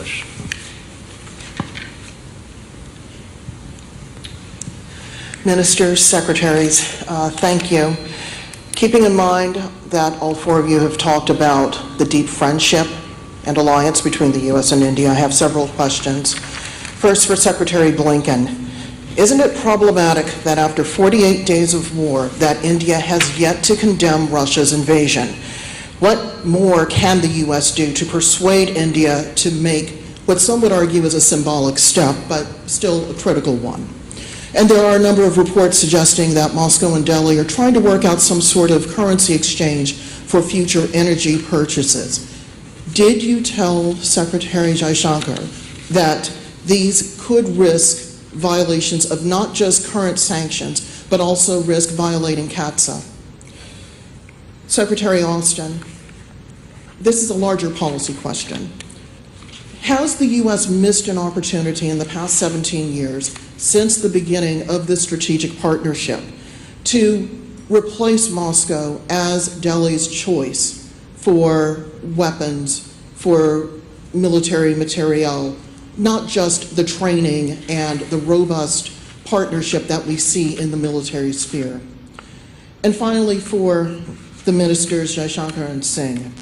question. Ministers, secretaries, thank you. Keeping in mind that all four of you have talked about the deep friendship and alliance between the U.S. and India, I have several questions. First, for Secretary Blinken, isn't it problematic that after 48 days of war that India has yet to condemn Russia's invasion? What more can the U.S. do to persuade India to make what some would argue is a symbolic step, but still a critical one? And there are a number of reports suggesting that Moscow and Delhi are trying to work out some sort of currency exchange for future energy purchases. Did you tell Secretary Jaishankar that these could risk violations of not just current sanctions, but also risk violating CAATSA? Secretary Austin, this is a larger policy question. Has the U.S. missed an opportunity in the past 17 years since the beginning of this strategic partnership to replace Moscow as Delhi's choice for weapons, for military materiel, not just the training and the robust partnership that we see in the military sphere? And finally, for the ministers Jaishankar and Singh,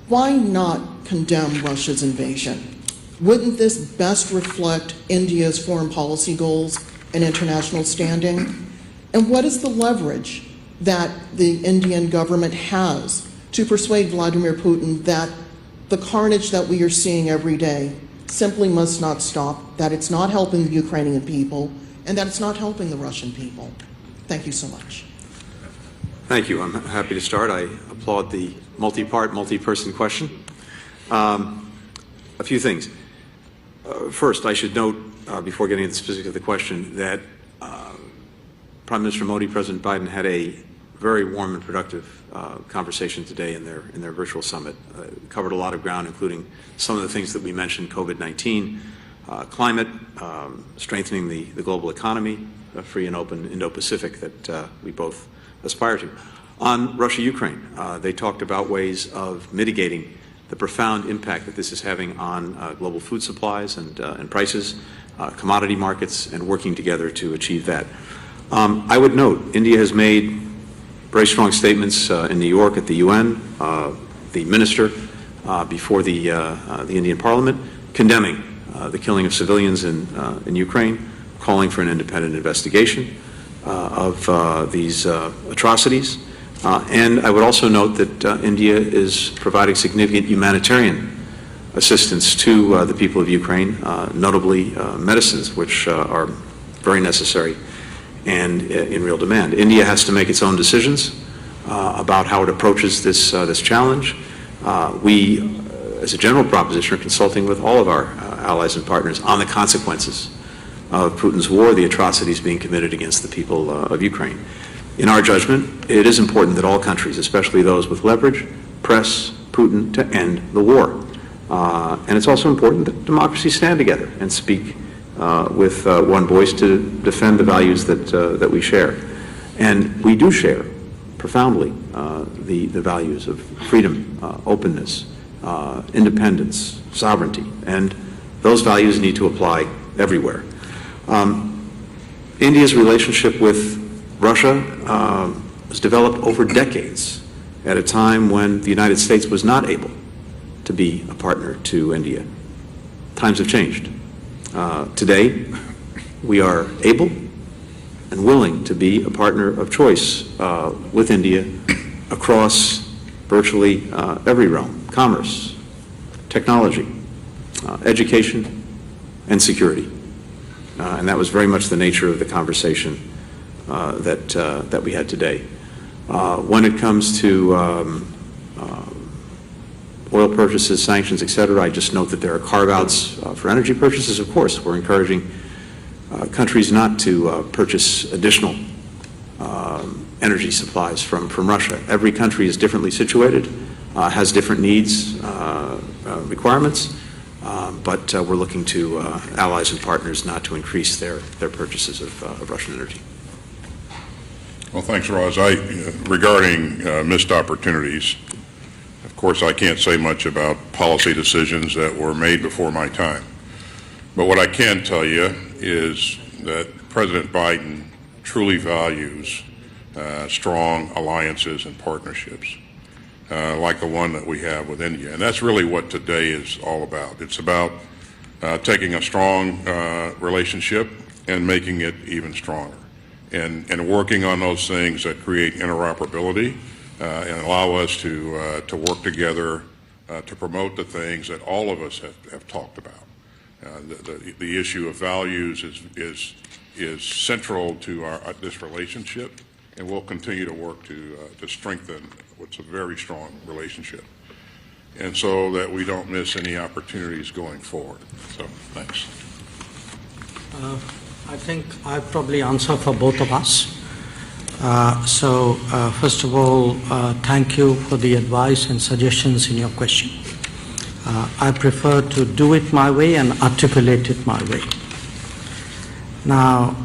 why not condemn Russia's invasion? Wouldn't this best reflect India's foreign policy goals and international standing? And what is the leverage that the Indian government has to persuade Vladimir Putin that the carnage that we are seeing every day simply must not stop, that it's not helping the Ukrainian people, and that it's not helping the Russian people? Thank you so much. Thank you. I'm happy to start. I applaud the multi-part, multi-person question. A few things. First, I should note, before getting into the specifics of the question, that Prime Minister Modi, President Biden had a very warm and productive conversation today in their virtual summit. Covered a lot of ground, including some of the things that we mentioned: COVID-19, climate, strengthening the global economy, a free and open Indo-Pacific that we both aspire to. On Russia-Ukraine, they talked about ways of mitigating the profound impact that this is having on global food supplies and prices, commodity markets, and working together to achieve that. I would note, India has made very strong statements in New York at the UN, the minister before the Indian Parliament, condemning the killing of civilians in Ukraine, calling for an independent investigation of these atrocities. And I would also note that India is providing significant humanitarian assistance to the people of Ukraine, notably medicines, which are very necessary and in real demand. India has to make its own decisions about how it approaches this challenge. We, as a general proposition, are consulting with all of our allies and partners on the consequences of Putin's war, the atrocities being committed against the people of Ukraine. In our judgment, it is important that all countries, especially those with leverage, press Putin to end the war. And it's also important that democracies stand together and speak with one voice to defend the values that we share. And we do share profoundly the values of freedom, openness, independence, sovereignty, and those values need to apply everywhere. India's relationship with Russia was developed over decades at a time when the United States was not able to be a partner to India. Times have changed. Today, we are able and willing to be a partner of choice with India across virtually every realm: commerce, technology, education, and security. And that was very much the nature of the conversation that we had today. When it comes to oil purchases, sanctions, et cetera, I just note that there are carve-outs for energy purchases. Of course, we're encouraging countries not to purchase additional energy supplies from Russia. Every country is differently situated, has different needs, requirements, but we're looking to allies and partners not to increase their purchases of Russian energy. Well, thanks, Roz. Regarding missed opportunities, course, I can't say much about policy decisions that were made before my time. But what I can tell you is that President Biden truly values strong alliances and partnerships like the one that we have with India. And that's really what today is all about. It's about taking a strong relationship and making it even stronger, and working on those things that create interoperability and allow us to work together to promote the things that all of us have talked about. The issue of values is central to this relationship, and we'll continue to work to strengthen what's a very strong relationship, and so that we don't miss any opportunities going forward. So, thanks. I think I probably answer for both of us. First of all, thank you for the advice and suggestions in your question. I prefer to do it my way and articulate it my way. Now,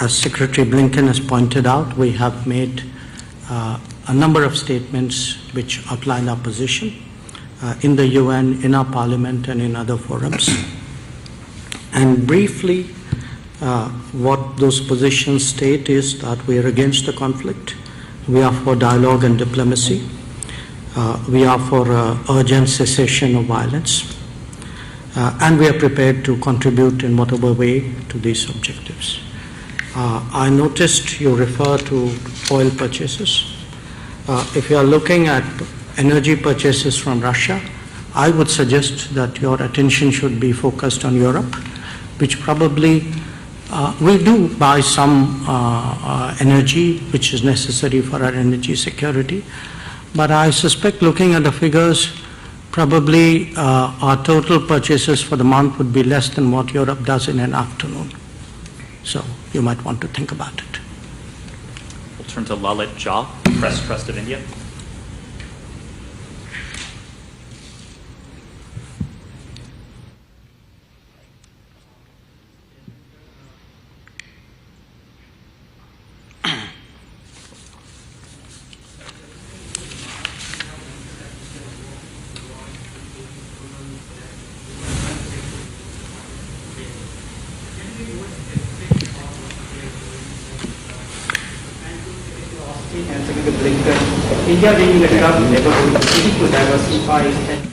as Secretary Blinken has pointed out, we have made a number of statements which outline our position in the UN, in our parliament, and in other forums. And briefly, what those positions state is that we are against the conflict, we are for dialogue and diplomacy, we are for urgent cessation of violence, and we are prepared to contribute in whatever way to these objectives. I noticed you refer to oil purchases. If you are looking at energy purchases from Russia, I would suggest that your attention should be focused on Europe, which probably we do buy some energy which is necessary for our energy security. But I suspect, looking at the figures, probably our total purchases for the month would be less than what Europe does in an afternoon. So you might want to think about it. We'll turn to Lalit Jha, Press Trust of India. India being a tough neighborhood, seeking to diversify and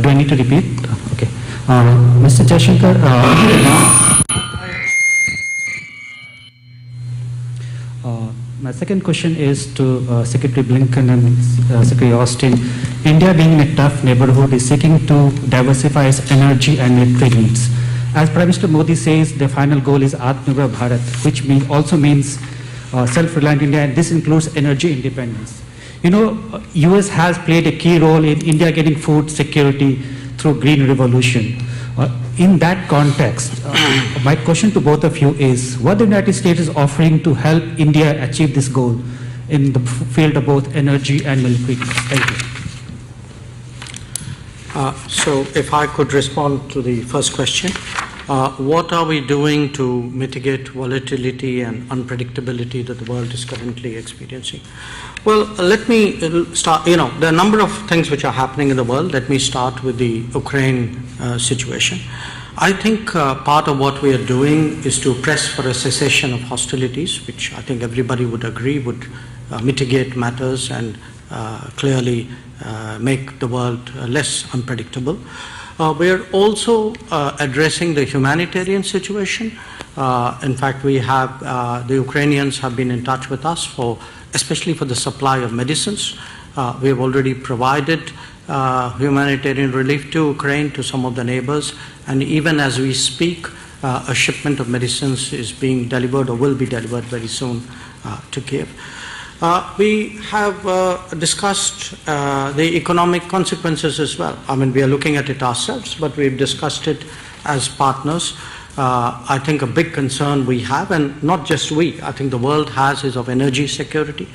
do I need to repeat? Okay. Mr. Jaishankar, my second question is to Secretary Blinken and Secretary Austin. India, being in a tough neighborhood, is seeking to diversify its energy and military needs. As Prime Minister Modi says, the final goal is Atmanirbhar Bharat, which also means self-reliant India, and this includes energy independence. You know, US has played a key role in India getting food security through Green Revolution. In that context, my question to both of you is, what the United States is offering to help India achieve this goal in the field of both energy and military? Thank you. So if I could respond to the first question, what are we doing to mitigate volatility and unpredictability that the world is currently experiencing? Well, let me start, there are a number of things which are happening in the world. Let me start with the Ukraine situation. I think part of what we are doing is to press for a cessation of hostilities, which I think everybody would agree would mitigate matters and clearly make the world less unpredictable. We are also addressing the humanitarian situation. In fact, we have, the Ukrainians have been in touch with us especially for the supply of medicines. We have already provided humanitarian relief to Ukraine, to some of the neighbors, and even as we speak, a shipment of medicines is being delivered or will be delivered very soon to Kiev. We have discussed the economic consequences as well. I mean, we are looking at it ourselves, but we've discussed it as partners. I think a big concern we have, and not just we, I think the world has, is of energy security,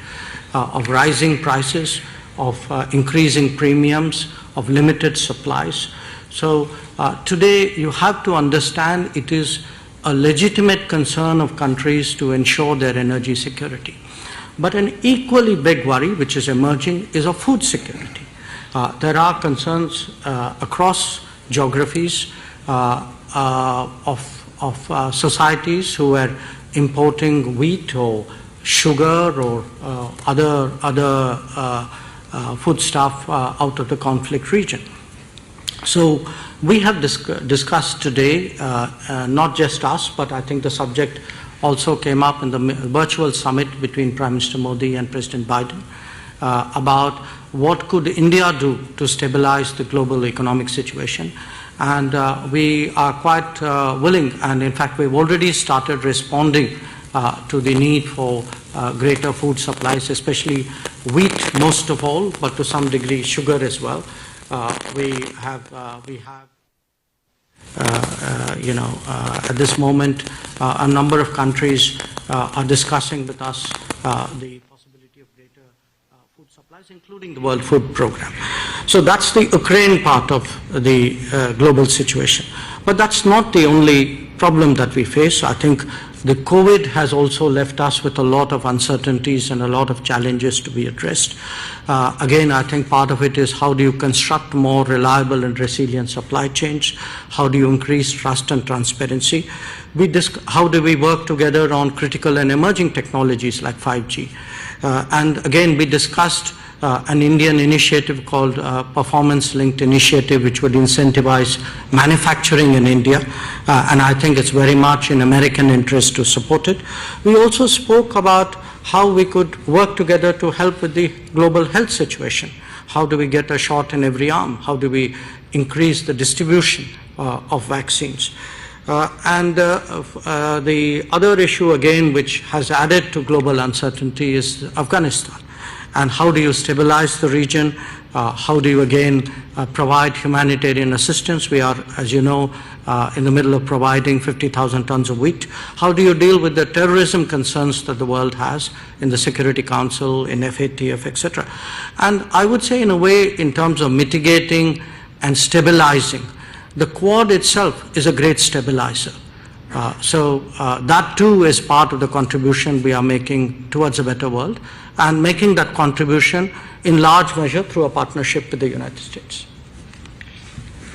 of rising prices, of increasing premiums, of limited supplies. So today you have to understand it is a legitimate concern of countries to ensure their energy security. But an equally big worry which is emerging is of food security. There are concerns across geographies of societies who are importing wheat or sugar or other foodstuff out of the conflict region. So we have discussed today, not just us, but I think the subject also came up in the virtual summit between Prime Minister Modi and President Biden about what could India do to stabilize the global economic situation. And we are quite willing, and in fact we've already started responding to the need for greater food supplies, especially wheat most of all, but to some degree sugar as well. We have at this moment, a number of countries are discussing with us the possibility of greater food supplies, including the World Food Programme. So that's the Ukraine part of the global situation. But that's not the only problem that we face. I think the COVID has also left us with a lot of uncertainties and a lot of challenges to be addressed. Again, I think part of it is how do you construct more reliable and resilient supply chains? How do you increase trust and transparency? How do we work together on critical and emerging technologies like 5G? And again, we discussed an Indian initiative called Performance Linked Initiative, which would incentivize manufacturing in India, and I think it's very much in American interest to support it. We also spoke about how we could work together to help with the global health situation. How do we get a shot in every arm? How do we increase the distribution of vaccines? And the other issue again which has added to global uncertainty is Afghanistan. And how do you stabilize the region? How do you again provide humanitarian assistance? We are, as you know, in the middle of providing 50,000 tons of wheat. How do you deal with the terrorism concerns that the world has in the Security Council, in FATF, etc.? And I would say in a way, in terms of mitigating and stabilizing, the Quad itself is a great stabilizer. So that too is part of the contribution we are making towards a better world, and making that contribution in large measure through a partnership with the United States.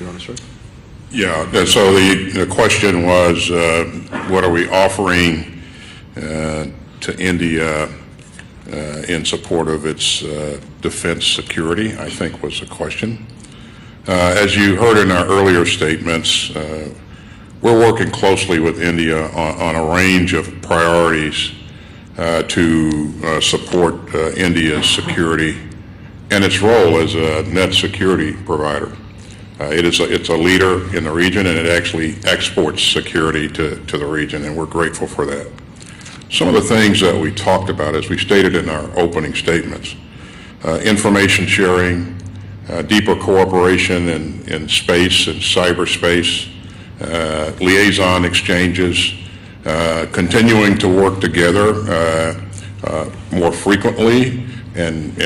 You want to start? Yeah, so the question was, what are we offering to India in support of its defense security, I think was the question. As you heard in our earlier statements, we're working closely with India on a range of priorities to support India's security and its role as a net security provider. It's a leader in the region, and it actually exports security to the region, and we're grateful for that. Some of the things that we talked about, as we stated in our opening statements, information sharing, deeper cooperation in space and cyberspace, liaison exchanges, continuing to work together more frequently and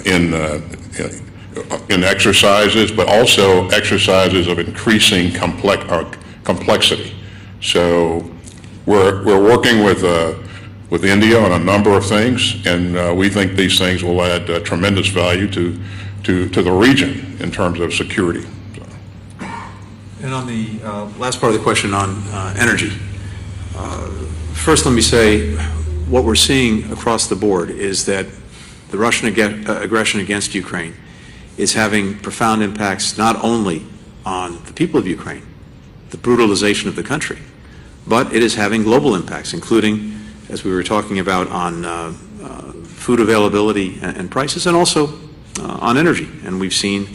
in exercises, but also exercises of increasing complexity. So we're working with India on a number of things, and we think these things will add tremendous value to the region in terms of security. And on the last part of the question on energy, first let me say what we're seeing across the board is that the Russian aggression against Ukraine is having profound impacts not only on the people of Ukraine, the brutalization of the country, but it is having global impacts, including, as we were talking about, on food availability and prices, and also on energy. And we've seen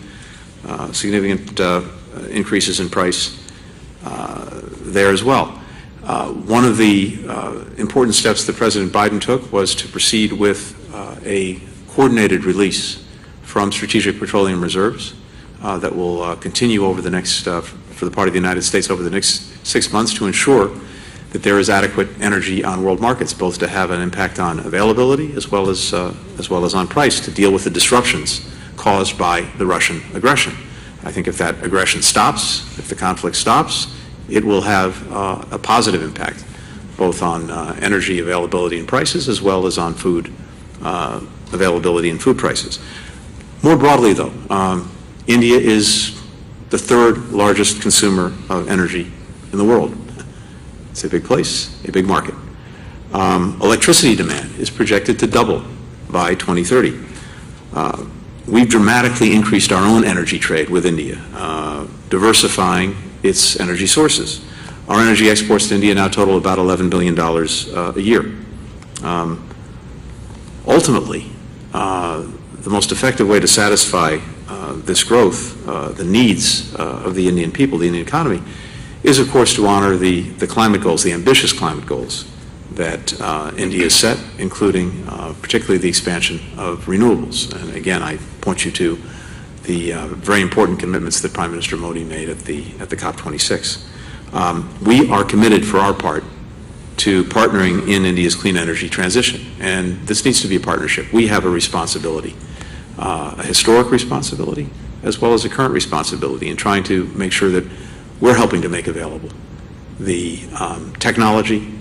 significant increases in price there as well. One of the important steps that President Biden took was to proceed with a coordinated release from strategic petroleum reserves that will continue over the next, for the part of the United States, over the next 6 months to ensure that there is adequate energy on world markets, both to have an impact on availability as well as on price, to deal with the disruptions caused by the Russian aggression. I think if that aggression stops, if the conflict stops, it will have a positive impact, both on energy availability and prices, as well as on food availability and food prices. More broadly, though, India is the third largest consumer of energy in the world. It's a big place, a big market. Electricity demand is projected to double by 2030. We've dramatically increased our own energy trade with India, diversifying its energy sources. Our energy exports to India now total about $11 billion a year. Ultimately, the most effective way to satisfy this growth, the needs of the Indian people, the Indian economy, is, of course, to honor the climate goals, the ambitious climate goals that India has set, including particularly the expansion of renewables. And again, I point you to the very important commitments that Prime Minister Modi made at the COP26. We are committed, for our part, to partnering in India's clean energy transition, and this needs to be a partnership. We have a responsibility, a historic responsibility, as well as a current responsibility in trying to make sure that we're helping to make available the technology,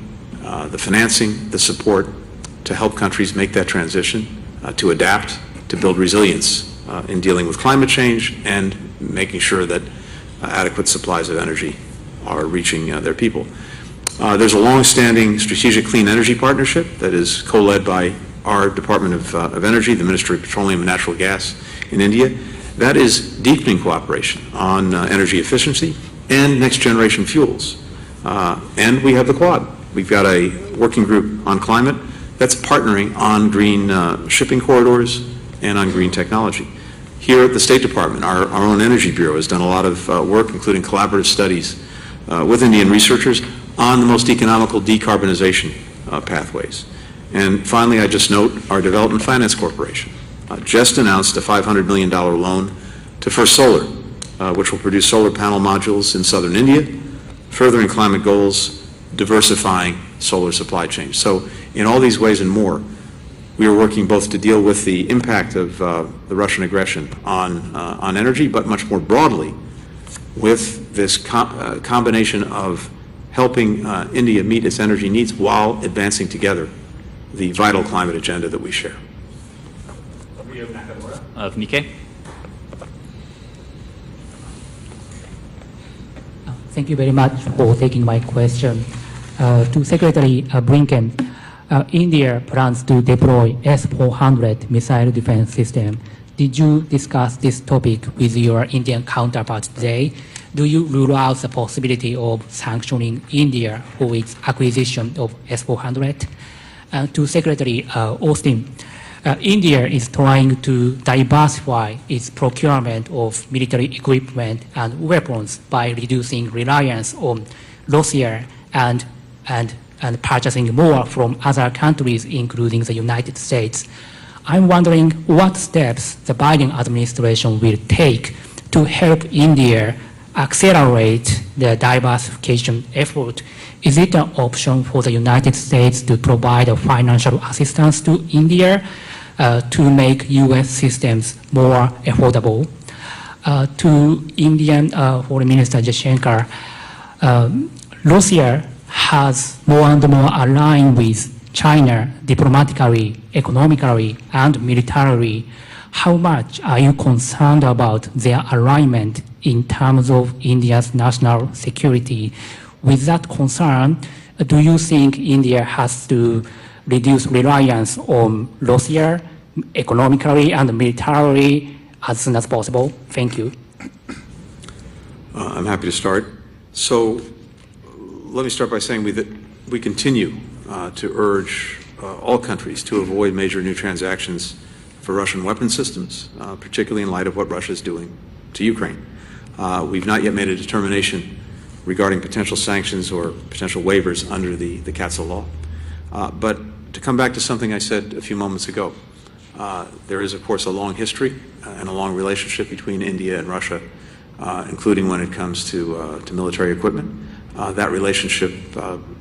the financing, the support to help countries make that transition, to adapt, to build resilience in dealing with climate change and making sure that adequate supplies of energy are reaching their people. There's a long-standing strategic clean energy partnership that is co-led by our Department of Energy, the Ministry of Petroleum and Natural Gas in India. That is deepening cooperation on energy efficiency and next-generation fuels. And we have the Quad. We've got a working group on climate that's partnering on green shipping corridors and on green technology. Here at the State Department, our own Energy Bureau has done a lot of work, including collaborative studies with Indian researchers on the most economical decarbonization pathways. And finally, I just note our Development Finance Corporation just announced a $500 million loan to First Solar, which will produce solar panel modules in southern India, furthering climate goals, diversifying solar supply chains. So in all these ways and more, we are working both to deal with the impact of the Russian aggression on energy, but much more broadly with this combination of helping India meet its energy needs while advancing together the vital climate agenda that we share. Ryo Nakamura of Nikkei. Thank you very much for taking my question. To Secretary Blinken, India plans to deploy S-400 missile defense system. Did you discuss this topic with your Indian counterpart today? Do you rule out the possibility of sanctioning India for its acquisition of S-400? To Secretary Austin, India is trying to diversify its procurement of military equipment and weapons by reducing reliance on Russia and purchasing more from other countries, including the United States. I'm wondering what steps the Biden administration will take to help India accelerate the diversification effort. Is it an option for the United States to provide a financial assistance to India to make U.S. systems more affordable? To Indian Foreign Minister Jaishankar, Russia has more and more aligned with China diplomatically, economically, and militarily. How much are you concerned about their alignment in terms of India's national security? With that concern, do you think India has to reduce reliance on Russia economically and militarily as soon as possible? Thank you. I'm happy to start. So let me start by saying that we continue to urge all countries to avoid major new transactions for Russian weapon systems, particularly in light of what Russia is doing to Ukraine. We've not yet made a determination regarding potential sanctions or potential waivers under the CAATSA law. But to come back to something I said a few moments ago, there is, of course, a long history and a long relationship between India and Russia, including when it comes to military equipment. That relationship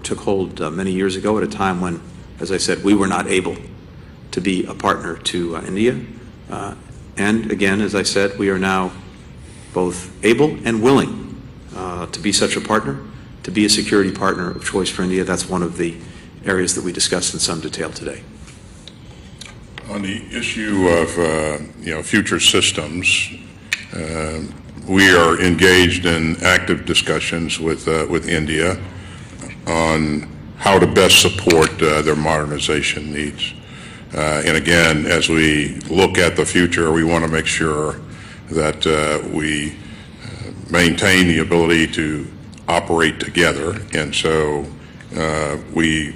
took hold many years ago at a time when, as I said, we were not able to be a partner to India. And again, as I said, we are now both able and willing to be such a partner, to be a security partner of choice for India. That's one of the areas that we discussed in some detail today. On the issue of future systems, we are engaged in active discussions with India on how to best support their modernization needs. And again, as we look at the future, we want to make sure that we maintain the ability to operate together. And so we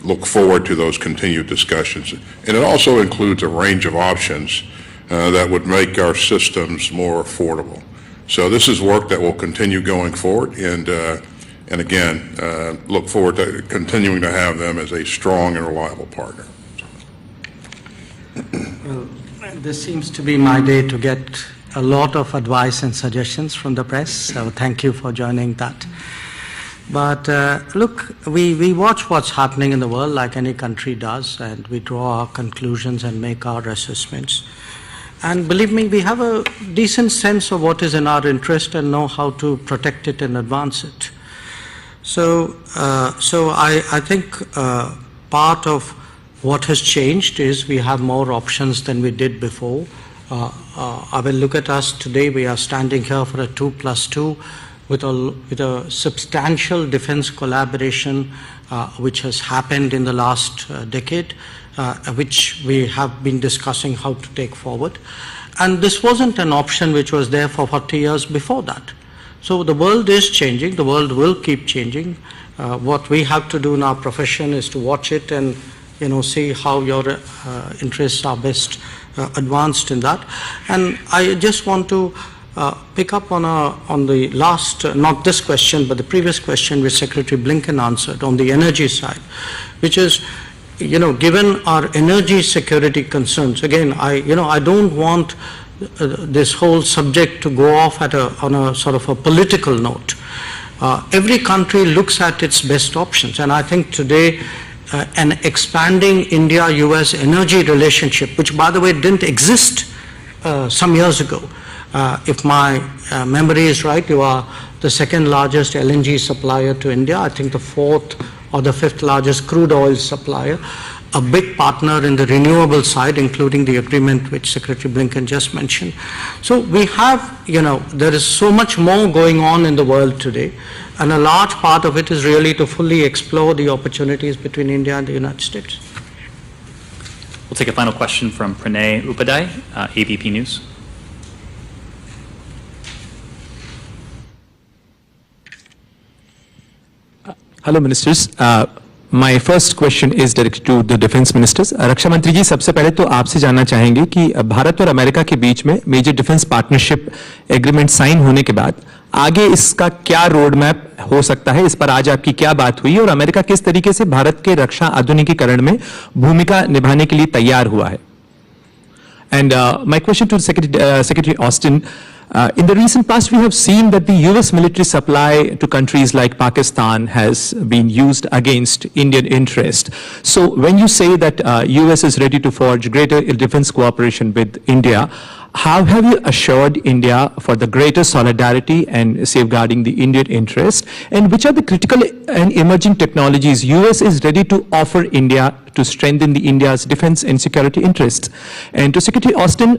look forward to those continued discussions. And it also includes a range of options that would make our systems more affordable. So this is work that will continue going forward, and again, look forward to continuing to have them as a strong and reliable partner. Well, this seems to be my day to get a lot of advice and suggestions from the press, so thank you for joining that. But look, we watch what's happening in the world like any country does, and we draw our conclusions and make our assessments. And believe me, we have a decent sense of what is in our interest and know how to protect it and advance it. So I think part of what has changed is we have more options than we did before. I will look at us today. We are standing here for a 2+2 with a substantial defense collaboration which has happened in the last decade, which we have been discussing how to take forward. And this wasn't an option which was there for 40 years before that. So the world is changing. The world will keep changing. What we have to do in our profession is to watch it and see how your interests are best advanced in that. And I just want to pick up on the last, not this question, but the previous question which Secretary Blinken answered on the energy side, which is, given our energy security concerns, again, I don't want this whole subject to go off on a sort of a political note. Every country looks at its best options, and I think today an expanding India-US energy relationship, which by the way didn't exist some years ago. If my memory is right, you are the second largest LNG supplier to India, I think the fourth or the fifth largest crude oil supplier, a big partner in the renewable side, including the agreement which Secretary Blinken just mentioned. So we have, there is so much more going on in the world today, and a large part of it is really to fully explore the opportunities between India and the United States. We'll take a final question from Pranay Upadhyay, ABP News. Hello, Ministers. My first question is directed to the Defense Ministers. रक्षा मंत्री जी, सबसे पहले तो आपसे जानना चाहेंगे कि भारत और America के बीच में major defence partnership agreement sign होने के बाद आगे इसका क्या रोड मैप हो सकता है, इस पर आज आपकी क्या बात हुई और अमेरिका किस तरीके से भारत के रक्षा आधुनिकीकरण में भूमिका निभाने के लिए तैयार हुआ है? And my question to Secretary Austin, in the recent past, we have seen that the US military supply to countries like Pakistan has been used against Indian interest. So when you say that US is ready to forge greater defense cooperation with India, how have you assured India for the greater solidarity and safeguarding the Indian interest? And which are the critical and emerging technologies US is ready to offer India to strengthen the India's defense and security interests? And to Secretary Austin,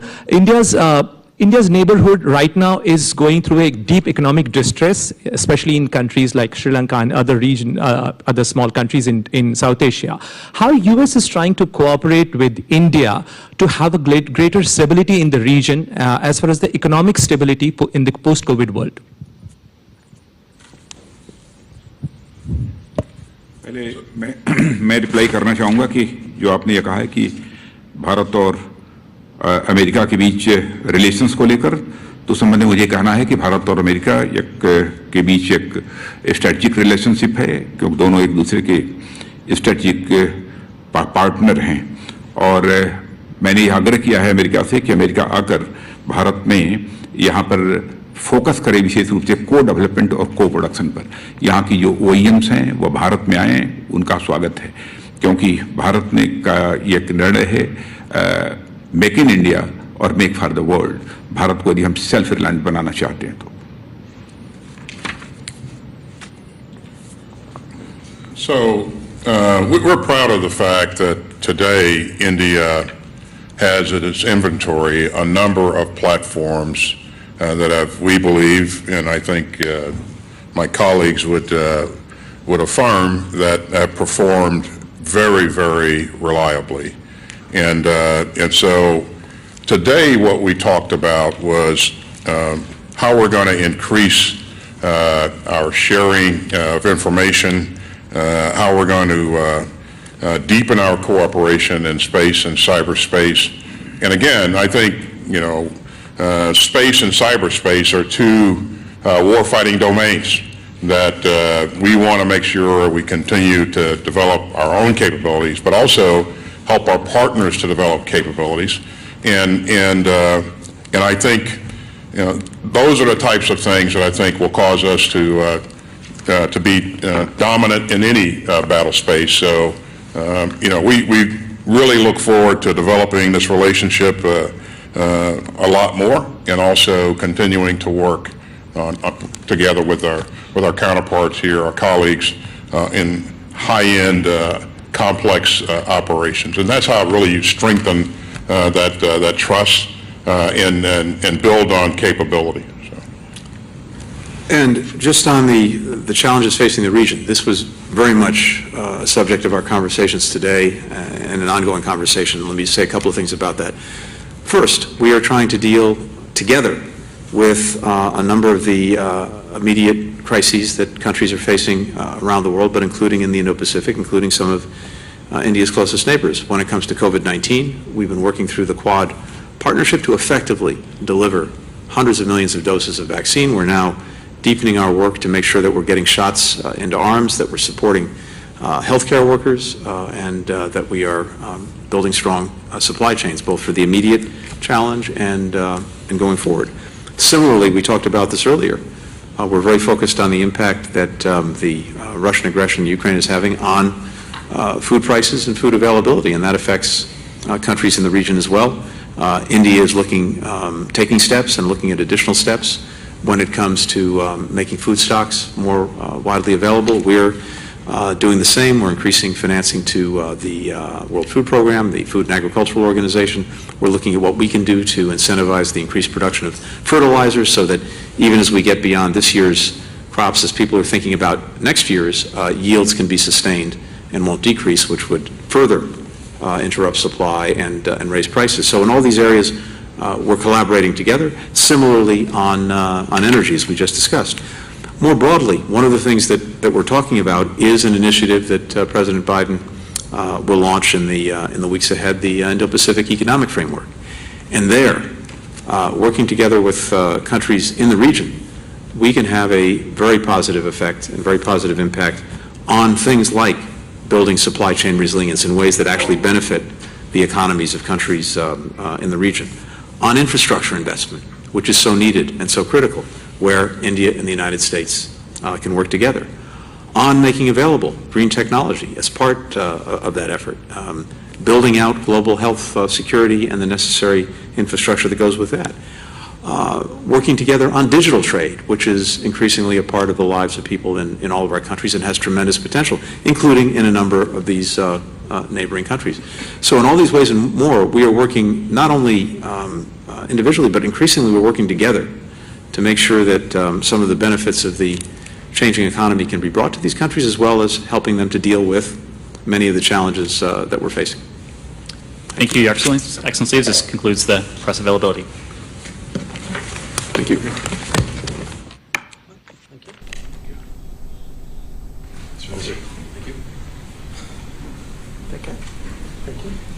India's neighborhood right now is going through a deep economic distress, especially in countries like Sri Lanka and other small countries in South Asia. How US is trying to cooperate with India to have a greater stability in the region as far as the economic stability in the post-COVID world? पहले मैं reply करना चाहूँगा कि जो आपने ये कहा है कि भारत और अमेरिका के बीच रिलेशंस को लेकर, तो संबंध में मुझे कहना है कि भारत और अमेरिका के बीच एक स्ट्रेटजिक रिलेशनशिप है, क्योंकि दोनों एक दूसरे के स्ट्रेटजिक पार्टनर हैं। और मैंने यह आग्रह किया है अमेरिका से कि अमेरिका आकर भारत में यहाँ पर फोकस करे, विशेष रूप से को डेवलपमेंट और को प्रोडक्शन पर। यहाँ की जो OEMs हैं वो भारत में आए, उनका स्वागत है, क्योंकि भारत ने का ये एक निर्णय है मेक इन इंडिया और make for the world, Bharat को यदि हम सेल्फ रिलायंट बनाना चाहते हैं तो। So, we're proud of the fact that today India has in its inventory a number of platforms that have, we believe, and I think my colleagues would affirm, that have performed very, very reliably. And so today what we talked about was how we're going to increase our sharing of information, how we're going to deepen our cooperation in space and cyberspace. And again, I think, space and cyberspace are two warfighting domains that we want to make sure we continue to develop our own capabilities, but also help our partners to develop capabilities. And I think, those are the types of things that I think will cause us to be dominant in any battle space. So, we really look forward to developing this relationship a lot more, and also continuing to work together with our counterparts here, our colleagues in high-end, complex operations. And that's how really you strengthen that trust and build on capability. And just on the challenges facing the region, this was very much a subject of our conversations today and an ongoing conversation. Let me say a couple of things about that. First, we are trying to deal together with a number of the immediate crises that countries are facing around the world, but including in the Indo-Pacific, including some of India's closest neighbors. When it comes to COVID-19, we've been working through the Quad partnership to effectively deliver hundreds of millions of doses of vaccine. We're now deepening our work to make sure that we're getting shots into arms, that we're supporting healthcare workers, and that we are building strong supply chains, both for the immediate challenge and going forward. Similarly, we talked about this earlier. We're very focused on the impact that the Russian aggression in Ukraine is having on food prices and food availability, and that affects countries in the region as well. India is taking steps and looking at additional steps when it comes to making food stocks more widely available. We're doing the same. We're increasing financing to the World Food Program, the Food and Agricultural Organization. We're looking at what we can do to incentivize the increased production of fertilizers so that even as we get beyond this year's crops, as people are thinking about next year's, yields can be sustained and won't decrease, which would further interrupt supply and raise prices. So in all these areas, we're collaborating together. Similarly on energy, as we just discussed. More broadly, one of the things that we're talking about is an initiative that President Biden will launch in the weeks ahead, the Indo-Pacific Economic Framework. And there, working together with countries in the region, we can have a very positive effect and very positive impact on things like building supply chain resilience in ways that actually benefit the economies of countries in the region. On infrastructure investment, which is so needed and so critical, where India and the United States can work together. On making available green technology as part of that effort. Building out global health security and the necessary infrastructure that goes with that. Working together on digital trade, which is increasingly a part of the lives of people in all of our countries and has tremendous potential, including in a number of these neighboring countries. So in all these ways and more, we are working not only individually, but increasingly we're working together to make sure that some of the benefits of the changing economy can be brought to these countries, as well as helping them to deal with many of the challenges that we're facing. Thank you, Your Excellency. This concludes the press availability. Thank you. Thank you.